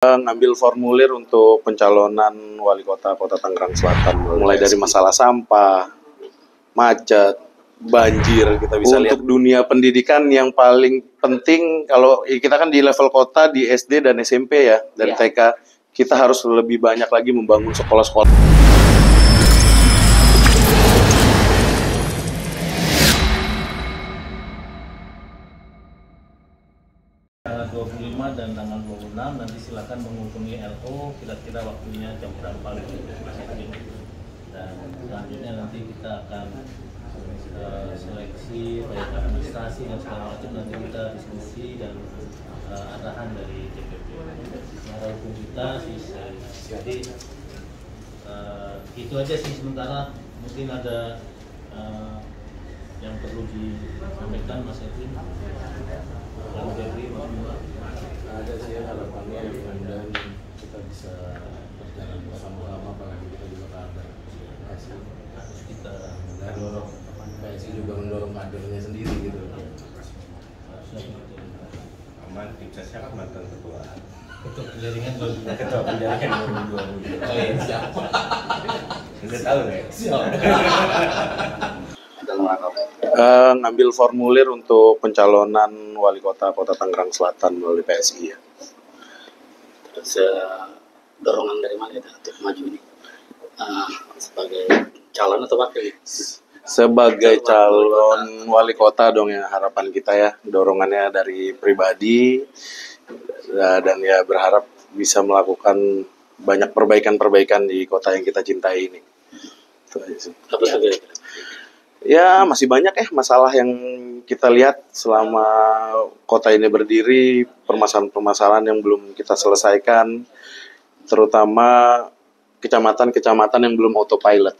Ngambil formulir untuk pencalonan wali kota Kota Tangerang Selatan, mulai dari masalah sampah, macet, banjir. Kita bisa lihat dunia pendidikan yang paling penting. Kalau kita kan di level kota, di SD dan SMP ya, dan TK, kita harus lebih banyak lagi membangun sekolah-sekolah. 25 dan tanggal 26 nanti silakan menghubungi LO kira-kira waktunya jam berapa dan selanjutnya nanti kita akan seleksi baik administrasi dan segala macam, nanti kita diskusi dan arahan dari DPP hukum kita sih. Jadi itu aja sih sementara. Mungkin ada yang perlu disampaikan Mas Edwin. Ada sih harapannya mudah-mudahan kita bisa berjalan bersama-sama, apalagi kita juga kader PSI. Kita dorong PSI juga mendorong kadernya sendiri gitu. Aman, suksesnya mantan ketua. Ketua penjaringan 2022. Ketua penjaringan 2022. Oh iya, siap. Sudah tahu ya? Siap. Ngambil formulir untuk pencalonan wali kota Kota Tangerang Selatan melalui PSI ya. Terus dorongan dari mana kita untuk maju ini sebagai calon atau wakil? Sebagai calon wali kota dong ya, harapan kita ya, dorongannya dari pribadi dan ya berharap bisa melakukan banyak perbaikan-perbaikan di kota yang kita cintai ini. Itu aja sih. Apa saja? Ya masih banyak masalah yang kita lihat selama kota ini berdiri, permasalahan-permasalahan yang belum kita selesaikan, terutama kecamatan-kecamatan yang belum autopilot.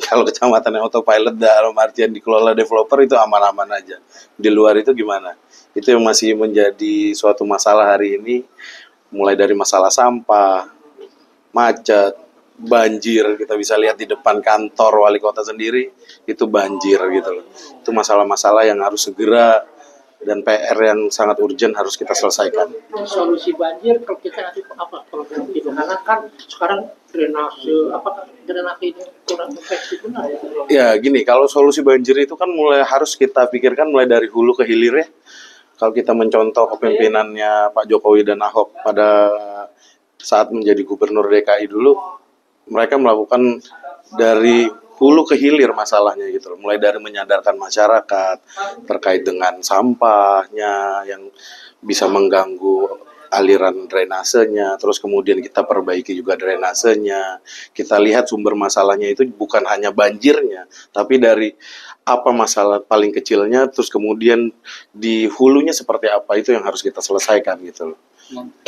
Kalau kecamatan yang autopilot dalam artian dikelola developer itu aman-aman aja. Di luar itu gimana? Itu yang masih menjadi suatu masalah hari ini, mulai dari masalah sampah, macet, banjir. Kita bisa lihat di depan kantor wali kota sendiri itu banjir gitu loh. Itu masalah-masalah yang harus segera dan PR yang sangat urgent harus kita selesaikan. Solusi banjir kalau kita nanti apa program itu, karena kan sekarang drenase ini kurang efektif benar ya. Gini, kalau solusi banjir itu kan harus kita pikirkan mulai dari hulu ke hilir ya. Kalau kita mencontoh kepemimpinannya Pak Jokowi dan Ahok pada saat menjadi gubernur DKI dulu, mereka melakukan dari hulu ke hilir masalahnya gitu loh. Mulai dari menyadarkan masyarakat terkait dengan sampahnya yang bisa mengganggu aliran drainasenya, terus kemudian kita perbaiki juga drainasenya. Kita lihat sumber masalahnya itu bukan hanya banjirnya, tapi dari apa masalah paling kecilnya, terus kemudian di hulunya seperti apa, itu yang harus kita selesaikan gitu loh.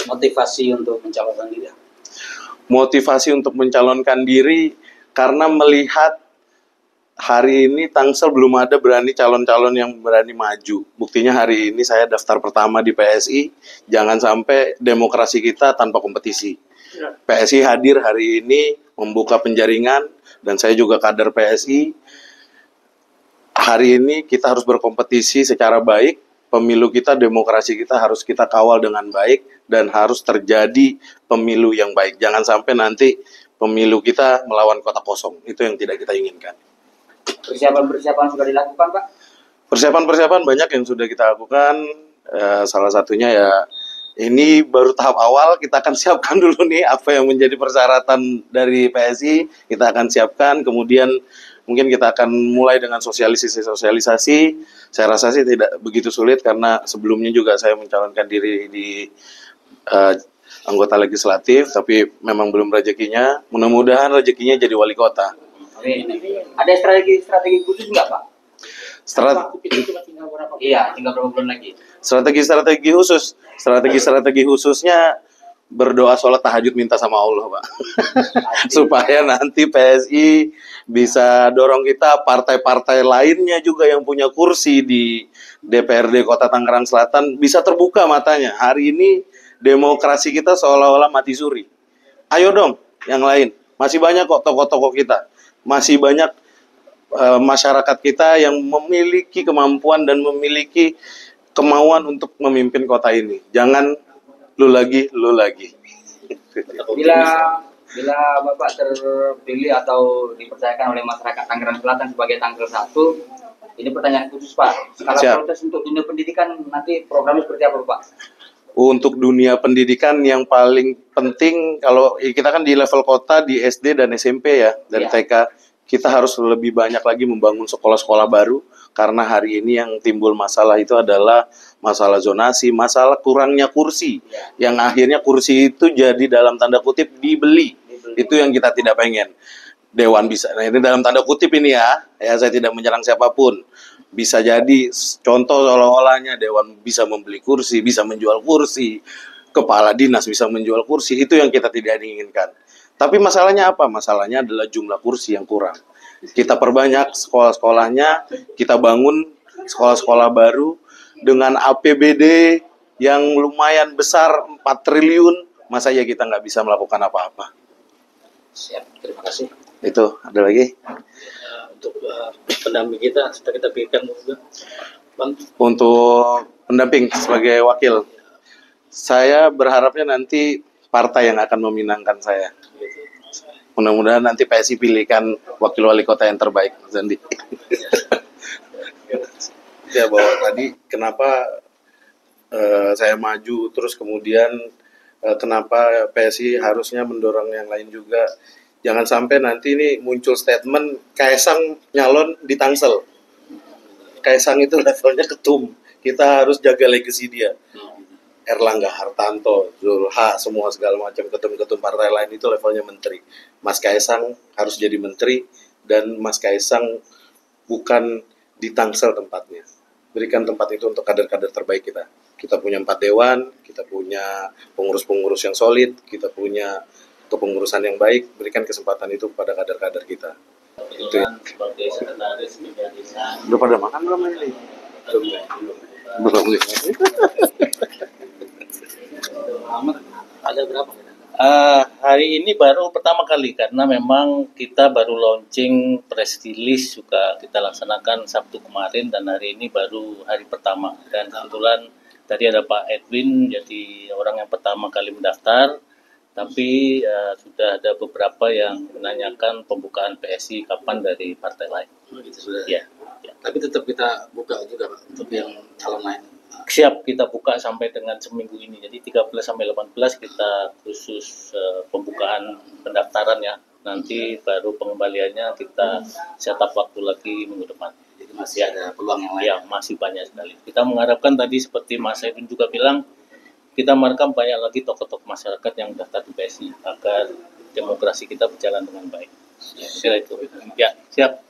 Motivasi untuk mencalonkan diri. Motivasi untuk mencalonkan diri karena melihat hari ini Tangsel belum ada calon-calon yang berani maju. Buktinya hari ini saya daftar pertama di PSI. Jangan sampai demokrasi kita tanpa kompetisi. PSI hadir hari ini membuka penjaringan dan saya juga kader PSI. Hari ini kita harus berkompetisi secara baik. Pemilu kita, demokrasi kita harus kita kawal dengan baik dan harus terjadi pemilu yang baik. Jangan sampai nanti pemilu kita melawan kota kosong. Itu yang tidak kita inginkan. Persiapan sudah dilakukan, Pak? Persiapan banyak yang sudah kita lakukan. Salah satunya ya ini baru tahap awal. Kita akan siapkan dulu nih apa yang menjadi persyaratan dari PSI. Kita akan siapkan, kemudian mungkin kita akan mulai dengan sosialisasi. Saya rasa sih tidak begitu sulit karena sebelumnya juga saya mencalonkan diri di anggota legislatif, tapi memang belum rezekinya. Mudah-mudahan rezekinya jadi wali kota. Ada strategi khusus nggak, Pak? Iya, tinggal berapa bulan lagi. Strategi khususnya berdoa, sholat tahajud, minta sama Allah, Pak. Supaya nanti PSI bisa dorong kita, partai-partai lainnya juga yang punya kursi di DPRD Kota Tangerang Selatan bisa terbuka matanya. Hari ini demokrasi kita seolah-olah mati suri. Ayo dong, yang lain. Masih banyak kok tokoh-tokoh kita. Masih banyak masyarakat kita yang memiliki kemampuan dan memiliki kemauan untuk memimpin kota ini. Jangan lu lagi. Bila Bapak terpilih atau dipercayakan oleh masyarakat Tangerang Selatan sebagai Tangsel 1, ini pertanyaan khusus Pak. Skala Siap. prioritas untuk dunia pendidikan nanti programnya seperti apa Pak? Untuk dunia pendidikan yang paling penting, kalau kita kan di level kota, di SD dan SMP ya, dan Iya. TK, kita harus lebih banyak lagi membangun sekolah-sekolah baru, karena hari ini yang timbul masalah itu adalah masalah zonasi, masalah kurangnya kursi, yang akhirnya kursi itu jadi dalam tanda kutip dibeli. Itu yang kita tidak pengen. Dewan bisa, nah ini dalam tanda kutip ini ya saya tidak menyerang siapapun. Bisa jadi contoh seolah-olahnya Dewan bisa membeli kursi, bisa menjual kursi, kepala dinas bisa menjual kursi, itu yang kita tidak inginkan. Tapi masalahnya apa? Masalahnya adalah jumlah kursi yang kurang. Kita perbanyak sekolah-sekolahnya, kita bangun sekolah-sekolah baru dengan APBD yang lumayan besar, 4 triliun, masa ya kita nggak bisa melakukan apa-apa. Siap, terima kasih. Itu, ada lagi? Untuk pendamping kita, sudah kita pikirkan juga. Bang, Untuk pendamping sebagai wakil, saya berharapnya nanti partai yang akan meminangkan saya. Mudah-mudahan nanti PSI pilihkan wakil wali kota yang terbaik, Mas Andi. Ya, bahwa tadi kenapa saya maju, terus kemudian kenapa PSI harusnya mendorong yang lain juga. Jangan sampai nanti ini muncul statement Kaisang nyalon di Tangsel. Kaisang itu levelnya ketum. Kita harus jaga legasi dia. Erlangga Hartanto, Zulha, semua segala macam ketum-ketum partai lain itu levelnya menteri. Mas Kaisang harus jadi menteri, dan Mas Kaisang bukan di Tangsel tempatnya. Berikan tempat itu untuk kader-kader terbaik kita. Kita punya 4 dewan, kita punya pengurus-pengurus yang solid, kita punya kepengurusan yang baik, berikan kesempatan itu kepada kader-kader kita. Itu ya. kebetulan sebagai sekretaris Bidang Desa. Udah pada makan belum ini? Belum. Ahmad, ada berapa? Hari ini baru pertama kali karena memang kita baru launching press release juga kita laksanakan Sabtu kemarin, dan hari ini baru hari pertama. Dan kebetulan tadi ada Pak Edwin jadi orang yang pertama kali mendaftar, tapi sudah ada beberapa yang menanyakan pembukaan PSI kapan dari partai lain. Itu sudah. Ya, Tapi tetap kita buka juga Pak, untuk yang calon lain. siap kita buka sampai dengan seminggu ini. Jadi 13 sampai 18 kita khusus pembukaan pendaftaran ya. Nanti baru pengembaliannya kita setup waktu lagi minggu depan. Jadi masih ada peluang yang lain. Ya, masih banyak sekali. Kita mengharapkan tadi seperti Mas Edwin juga bilang, kita merekam banyak lagi tokoh-tokoh masyarakat yang daftar di PSI agar demokrasi kita berjalan dengan baik. Kira itu. Ya, siap.